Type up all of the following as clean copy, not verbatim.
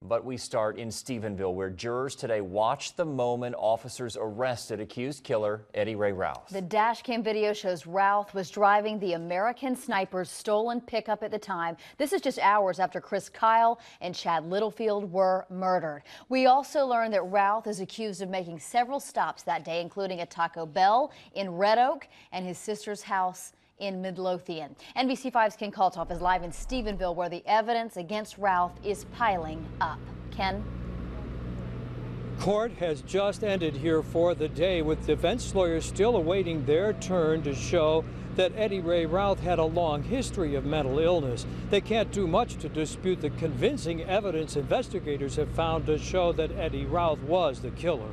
But we start in Stephenville, where jurors today watched the moment officers arrested accused killer Eddie Ray Routh. The dashcam video shows Routh was driving the American Sniper's stolen pickup at the time. This is just hours after Kyle and Chad Littlefield were murdered. We also learned that Routh is accused of making several stops that day, including a Taco Bell in Red Oak and his sister's house in Midlothian. NBC5's Ken Kaltoff is live in Stephenville, where the evidence against Routh is piling up. Ken? Court has just ended here for the day, with defense lawyers still awaiting their turn to show that Eddie Ray Routh had a long history of mental illness. They can't do much to dispute the convincing evidence investigators have found to show that Eddie Routh was the killer.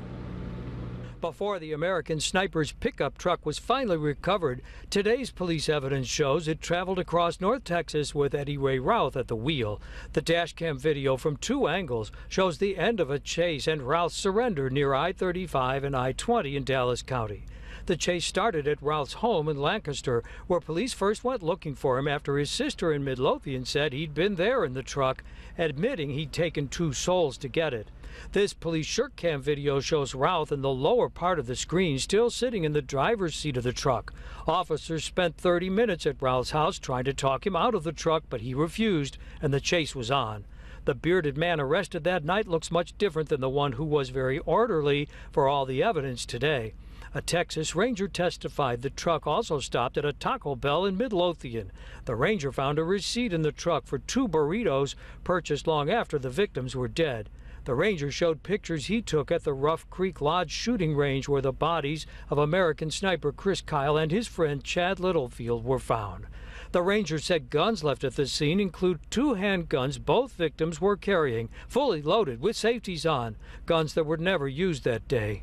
Before the American Sniper's pickup truck was finally recovered, today's police evidence shows it traveled across North Texas with Eddie Ray Routh at the wheel. The dashcam video from two angles shows the end of a chase and Routh's surrender near I-35 and I-20 in Dallas County. The chase started at Routh's home in Lancaster, where police first went looking for him after his sister in Midlothian said he'd been there in the truck, admitting he'd taken two souls to get it. This police shirt cam video shows Routh in the lower part of the screen, still sitting in the driver's seat of the truck. Officers spent 30 minutes at Routh's house trying to talk him out of the truck, but he refused, and the chase was on. The bearded man arrested that night looks much different than the one who was very orderly for all the evidence today. A Texas Ranger testified the truck also stopped at a Taco Bell in Midlothian. The Ranger found a receipt in the truck for 2 burritos purchased long after the victims were dead. The Ranger showed pictures he took at the Rough Creek Lodge shooting range, where the bodies of American Sniper Kyle and his friend Chad Littlefield were found. The Ranger said guns left at the scene include 2 handguns both victims were carrying, fully loaded with safeties on, guns that were never used that day.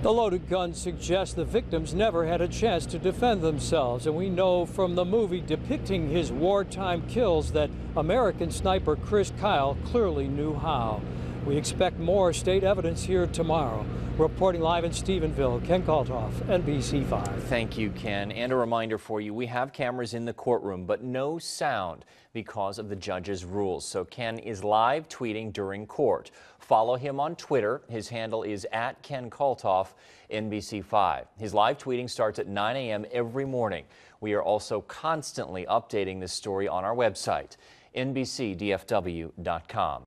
The loaded guns suggest the victims never had a chance to defend themselves, and we know from the movie depicting his wartime kills that American Sniper Kyle clearly knew how. We expect more state evidence here tomorrow. Reporting live in Stephenville, Ken Kaltoff, NBC5. Thank you, Ken. And a reminder for you, we have cameras in the courtroom, but no sound because of the judge's rules. So Ken is live tweeting during court. Follow him on Twitter. His handle is @KenKaltoff, NBC5. His live tweeting starts at 9 a.m. every morning. We are also constantly updating this story on our website, NBCDFW.com.